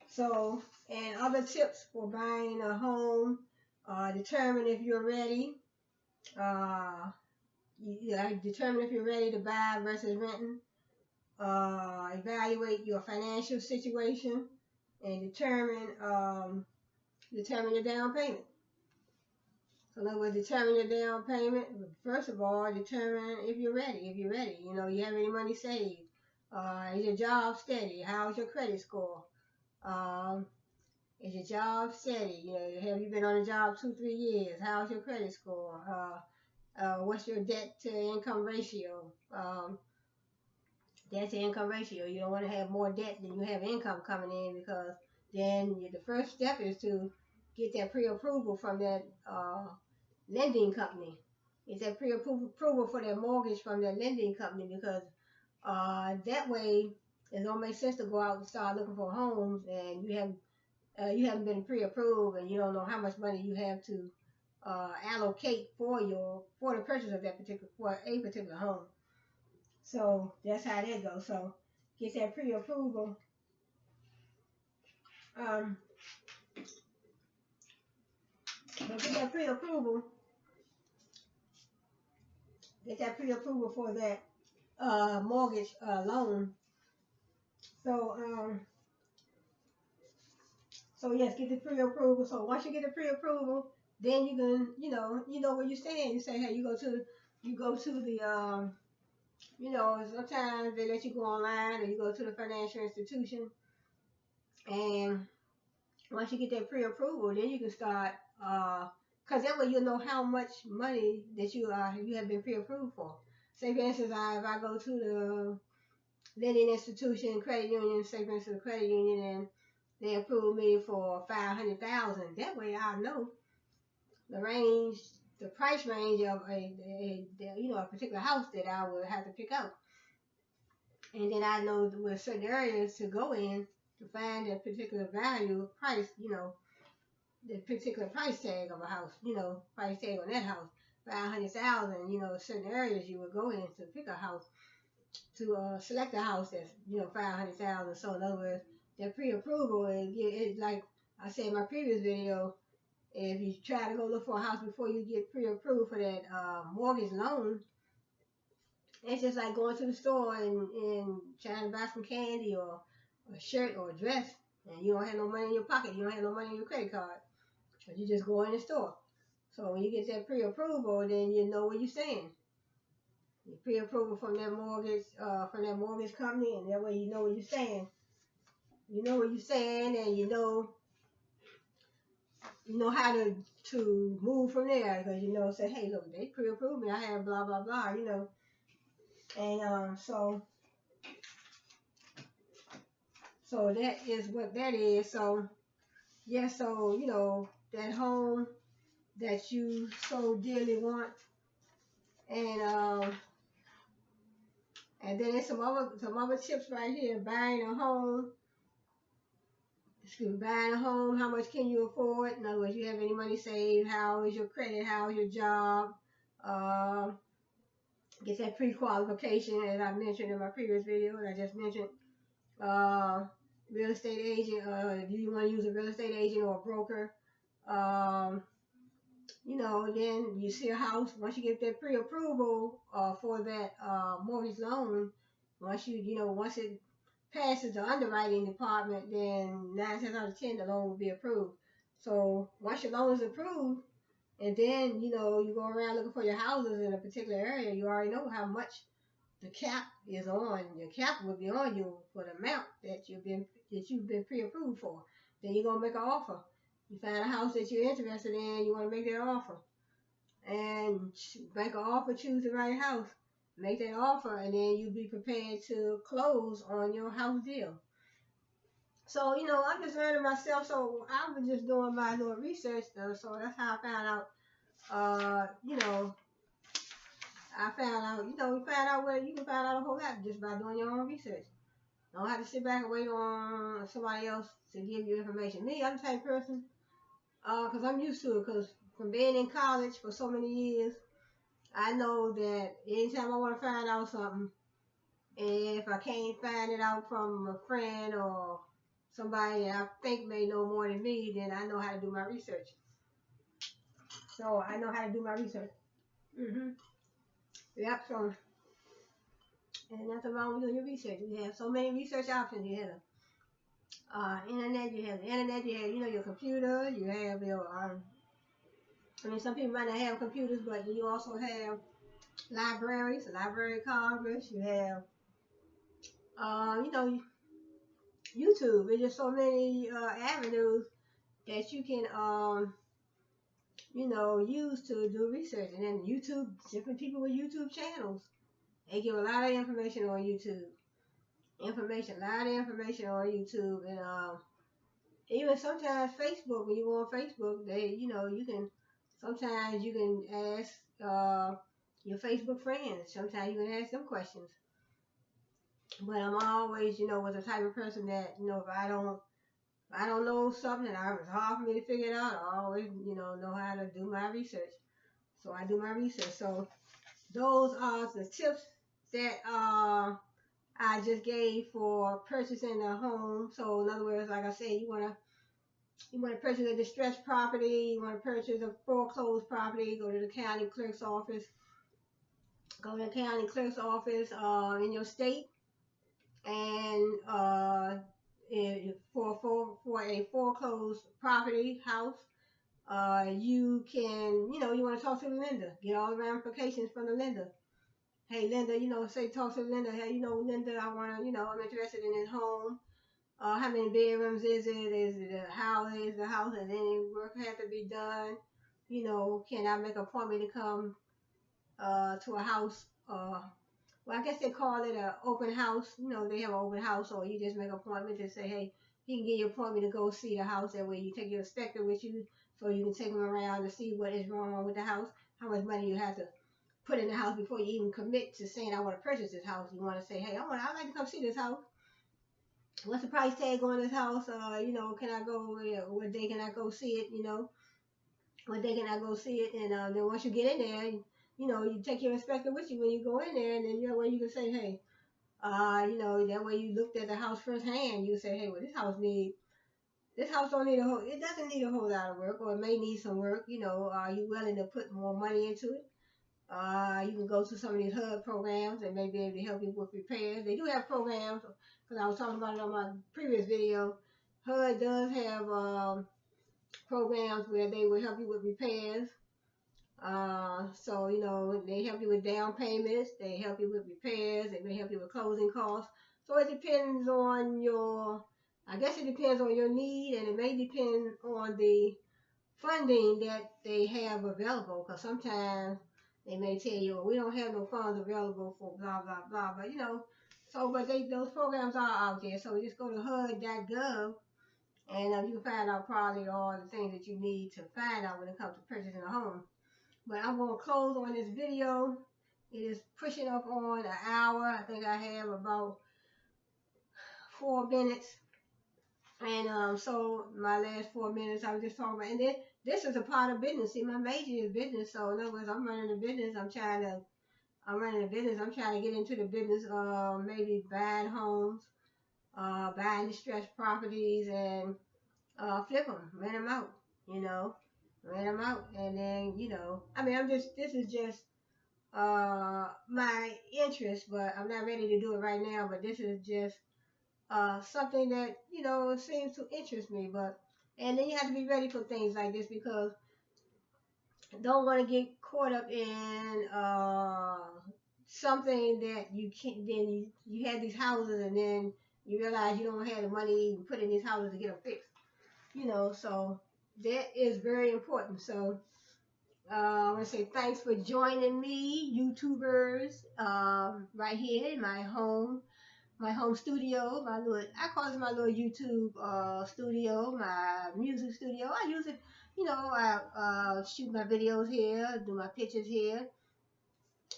[SPEAKER 1] So, and other tips for buying a home, determine if you're ready. Determine if you're ready to buy versus renting. Evaluate your financial situation and determine your down payment. So in other words, determine your down payment. First of all, determine if you're ready. If you're ready, you have any money saved. Is your job steady? How's your credit score? Is your job steady? Have you been on a job 2-3 years? How's your credit score? What's your debt to income ratio? Debt to income ratio. You don't want to have more debt than you have income coming in, because then the first step is to get that pre-approval from that lending company. It's that pre-approval for that mortgage from that lending company, because that way it don't make sense to go out and start looking for homes and you haven't been pre-approved and you don't know how much money you have to allocate for the purchase of a particular home. So that's how that goes. So get that pre-approval. Get that pre-approval. Get that pre-approval for that mortgage loan. So yes, get the pre-approval. So once you get the pre-approval, then you can, you know where you stand. You say, hey, you go to the, sometimes they let you go online, or you go to the financial institution, and once you get that pre-approval, then you can start, because that way you'll know how much money that you have been pre-approved for. Say for instance, if I go to the lending institution, credit union, say for instance, the credit union, and they approve me for $500,000. That way I know the price range of a particular house that I would have to pick up, and then I know with certain areas to go in to find that particular value price, the particular price tag of a house, price tag on that house, 500,000. Certain areas you would go in to pick a house, to select a house that's 500,000. So in other words, that pre-approval is like I said in my previous video. If you try to go look for a house before you get pre-approved for that mortgage loan, it's just like going to the store and trying to buy some candy or a shirt or a dress, and you don't have no money in your pocket, you don't have no money in your credit card, but you just go in the store. So when you get that pre-approval, then you know where you stand. You pre-approval from that mortgage company, and that way you know where you stand. You know where you stand, and you know how to move from there, because say, hey, look, they pre-approved me. I have blah blah blah, and so that is what that is. So yeah, so that home that you so dearly want, and then there's some other tips right here. Buying a home. Excuse me, buying a home. How much can you afford? In other words, you have any money saved? How is your credit? How is your job? Uh, get that pre-qualification, as I mentioned in my previous video that I just mentioned. Uh, Real estate agent. If you want to use a real estate agent or a broker, um, then you see a house. Once you get that pre-approval for that mortgage loan, once it passes the underwriting department, then 9 times out of 10 the loan will be approved. So once your loan is approved, and then you go around looking for your houses in a particular area, you already know how much the cap is on. Your cap will be on you for the amount that you've been pre-approved for. Then you're gonna make an offer. You find a house that you're interested in, you want to make that offer, and make an offer. Choose the right house, make that offer, and then you be prepared to close on your house deal. So I'm just learning myself. So I was just doing my little research, though. So that's how I found out. I found out. You find out where you can find out a whole lot just by doing your own research. Don't have to sit back and wait on somebody else to give you information. Me, I'm the type of person, because I'm used to it. Because from being in college for so many years, I know that anytime I want to find out something, and if I can't find it out from a friend or somebody I think may know more than me, then I know how to do my research. So I know how to do my research. Yep. So, and nothing wrong with doing your research. You have so many research options. You have internet. You have the internet. You have your computer. You have your some people might not have computers, but you also have libraries, Library of Congress. You have YouTube. There's just so many avenues that you can use to do research. And then YouTube, different people with YouTube channels, they give a lot of information on YouTube. A lot of information on YouTube, and even sometimes Facebook. When you go on Facebook, sometimes you can ask your Facebook friends. Sometimes you can ask them questions. But I'm always, was the type of person that, if I don't know something and it's hard for me to figure it out, I always, know how to do my research. So I do my research. So those are the tips that I just gave for purchasing a home. So in other words, like I said, you want to purchase a distressed property, you want to purchase a foreclosed property, go to the county clerk's office. Go to the county clerk's office in your state, and for a foreclosed property house, you can, you want to talk to the lender, get all the ramifications from the lender. Hey, Linda, talk to Linda. Hey, Linda, I'm interested in this home. How many bedrooms is it? How is the house? Has any work have to be done? Can I make an appointment to come to a house? Well, I guess they call it an open house. They have an open house, or you just make an appointment to say, hey, he can get you an appointment to go see the house. That way you take your inspector with you, so you can take him around to see what is wrong with the house, how much money you have to put in the house before you even commit to saying, I want to purchase this house. You want to say, hey, I'd like to come see this house. What's the price tag on this house? Can I go, what day can I go see it? What day can I go see it? And then once you get in there, you take your inspector with you when you go in there, and then that way you can say, hey, that way you looked at the house firsthand. You say, hey, well, this house don't need it doesn't need a whole lot of work, or it may need some work. Are you willing to put more money into it? You can go to some of these HUD programs and may be able to help you with repairs. They do have programs, because I was talking about it on my previous video. HUD does have programs where they will help you with repairs. So, you know, they help you with down payments, they help you with repairs, they may help you with closing costs. So it depends on your, I guess it depends on your need, and it may depend on the funding that they have available, because sometimes they may tell you, well, we don't have no funds available for blah, blah, blah, but you know, so, but those programs are out there, so just go to HUD.gov, and you can find out probably all the things that you need to find out when it comes to purchasing a home. But I'm going to close on this video. It is pushing up on an hour. I think I have about 4 minutes. And so my last 4 minutes, I was just talking about, and then this is a part of business. See, my major is business. So in other words, I'm running a business. I'm running a business. I'm trying to get into the business of maybe buying homes, buying distressed properties, and flip them, rent them out, you know, rent them out. And then, you know, I mean, this is just my interest, but I'm not ready to do it right now. But this is just something that, you know, seems to interest me. But and then you have to be ready for things like this, because don't want to get caught up in something that you can't. Then you have these houses, and then you realize you don't have the money to put in these houses to get them fixed. You know, so that is very important. So I want to say thanks for joining me, YouTubers, right here in my home studio, my little, I call it my little YouTube studio, my music studio. I use it, you know, I shoot my videos here, do my pictures here,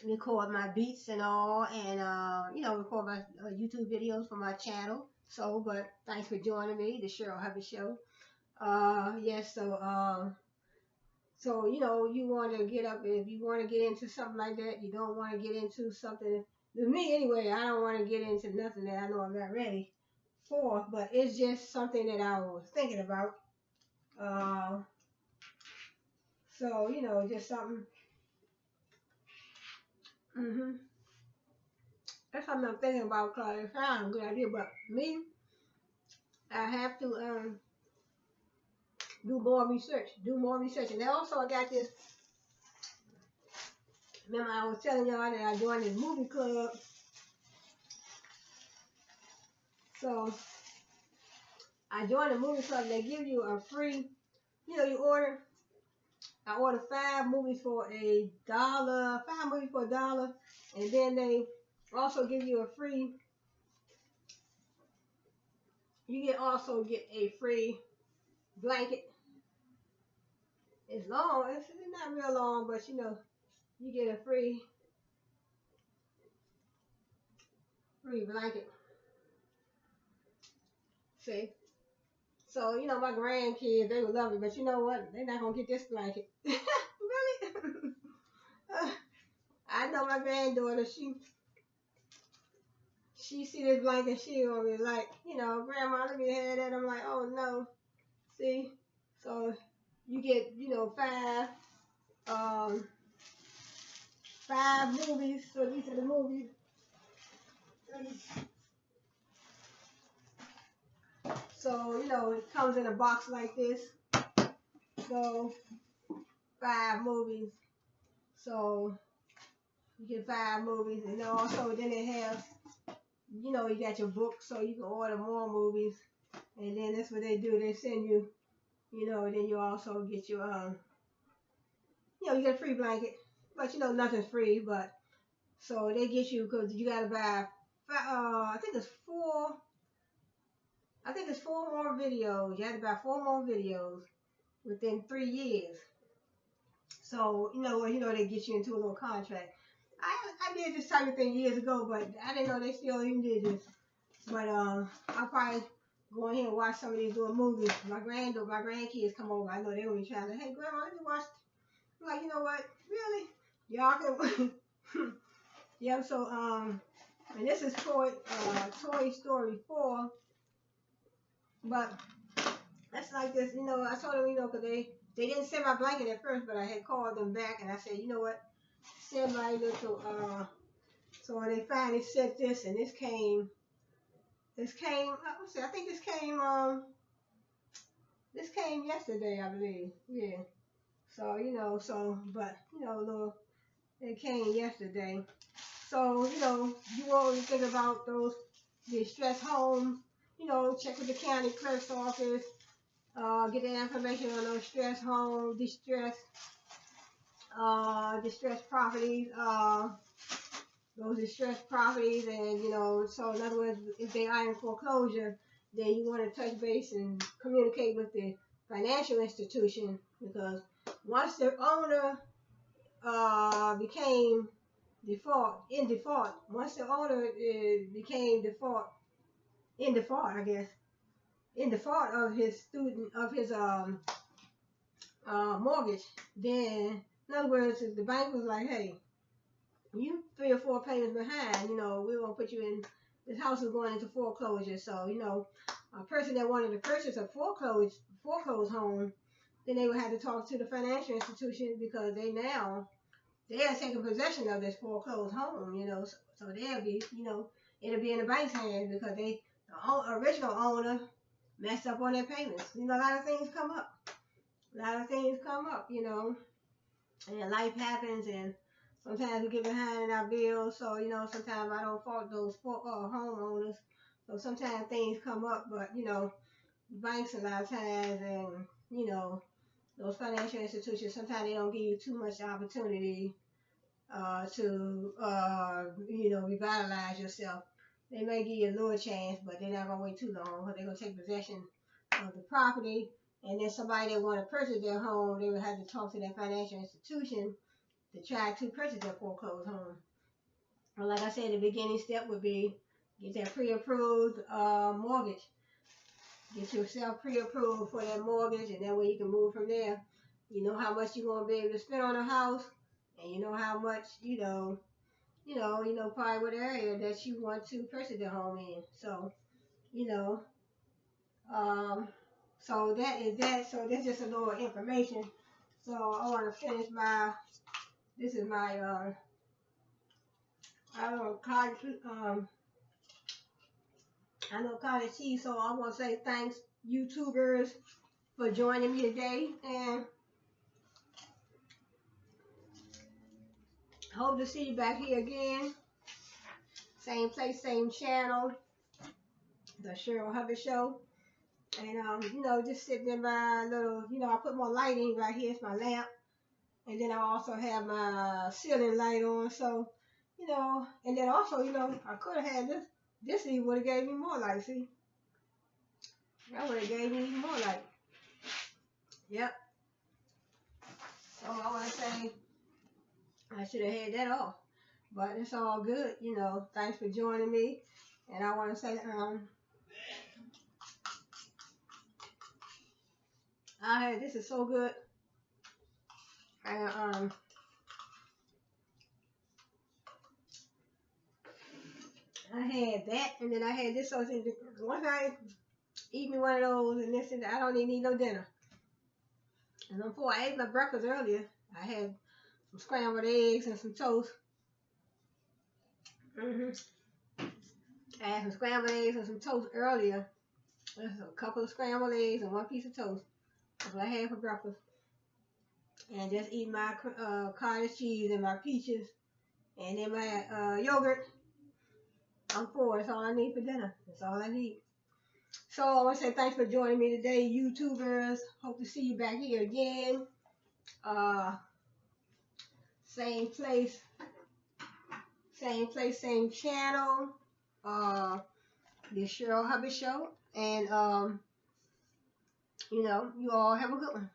[SPEAKER 1] record my beats and all, and you know, record my YouTube videos for my channel. So, but thanks for joining me, the Cheryl Hubbard Show. Yes, so, you know, you want to get up, if you want to get into something like that, you don't want to get into something, to me anyway, I don't want to get into nothing that I know I'm not ready for, but it's just something that I was thinking about. Uh, so, you know, just something, hmm that's something I'm thinking about, because it sounds a good idea, but me, I have to do more research, and also I got this, remember I was telling y'all that I joined this movie club. So I joined the movie club. They give you a free, you know, I order 5 movies for $1, 5 movies for $1, and then they also give you a free, you can also get a free blanket. It's long, it's not real long, but you know, you get a free blanket. See? So, you know, my grandkids, they would love it, but you know what? They're not going to get this blanket. Really? I know my granddaughter, she see this blanket, she gonna be like, you know, Grandma, let me have that. I'm like, oh no. See? So you get, you know, um, 5 movies. So these are the movies. So, you know, it comes in a box like this. So 5 movies. So you get 5 movies, and also then they have, you know, you got your book, so you can order more movies, and then that's what they do. They send you, you know, and then you also get your, you know, you get a free blanket, but you know, nothing's free, but so they get you, because you gotta buy, I think it's 4 more videos. You have to buy 4 more videos within 3 years. So, you know, they get you into a little contract. I did this type of thing years ago, but I didn't know they still even did this. But I'll probably go in here and watch some of these little movies. My grandkids come over. I know they're gonna be trying to, hey Grandma, let me watch. I'm like, you know what? Really? Y'all can. Yeah. So and this is Toy Story 4. But that's like this, you know. I told them, you know, because they didn't send my blanket at first, but I had called them back and I said, you know what? Send my little so they finally sent this, and this came let's see, I think this came yesterday, I believe. Yeah. So, but, little, it came yesterday. So, you always think about those distressed homes, check with the county clerk's office, get the information on those distressed homes, distressed properties, those distressed properties, and, so in other words, if they are in foreclosure, then you want to touch base and communicate with the financial institution, because once the owner became in default, once the owner became in default, I guess, in default of his mortgage, then in other words, the bank was like, hey, you 3 or 4 payments behind, we won't put you in, this house is going into foreclosure. So, a person that wanted to purchase a foreclosed home, then they would have to talk to the financial institution, because they are taking possession of this foreclosed home, so they'll be, it'll be in the bank's hands, because the original owner messed up on their payments. A lot of things come up. And life happens, and sometimes we get behind in our bills, so, sometimes I don't fault those homeowners. So sometimes things come up, but, banks a lot of times, and, those financial institutions, sometimes they don't give you too much opportunity to, revitalize yourself. They may give you a little chance, but they're not going to wait too long, because they're going to take possession of the property. And then somebody that want to purchase their home, they would have to talk to their financial institution to try to purchase their foreclosed home. Well, like I said, the beginning step would be get that pre-approved mortgage. Get yourself pre-approved for that mortgage, and that way you can move from there. You know how much you're going to be able to spend on a house, and you know how much, probably what area that you want to purchase the home in. So, so that is that. So that's just a little information. So I want to finish this is my, cottage cheese. So I want to say thanks, YouTubers, for joining me today, and hope to see you back here again. Same place, same channel, the Cheryl Hubbard Show. And, just sitting in my little, I put my lighting right here. It's my lamp. And then I also have my ceiling light on. So, and then also, I could have had this. This even would have gave me more light, see? That would have gave me even more light. Yep. So I want to say I should have had that off. But it's all good, Thanks for joining me. And I want to say, this is so good. And I had that, and then I had this. So once I eat me one of those, and this, and I don't even need no dinner. And before I ate my breakfast earlier, I had some scrambled eggs and some toast. I had some scrambled eggs and some toast earlier. There's a couple of scrambled eggs and one piece of toast. That's what I had for breakfast. And just eat my cottage cheese and my peaches, and then my yogurt. I'm full. That's all I need for dinner. That's all I need. So I want to say thanks for joining me today, YouTubers. Hope to see you back here again. Same place, same channel. The Cheryl Hubbard Show. And, you all have a good one.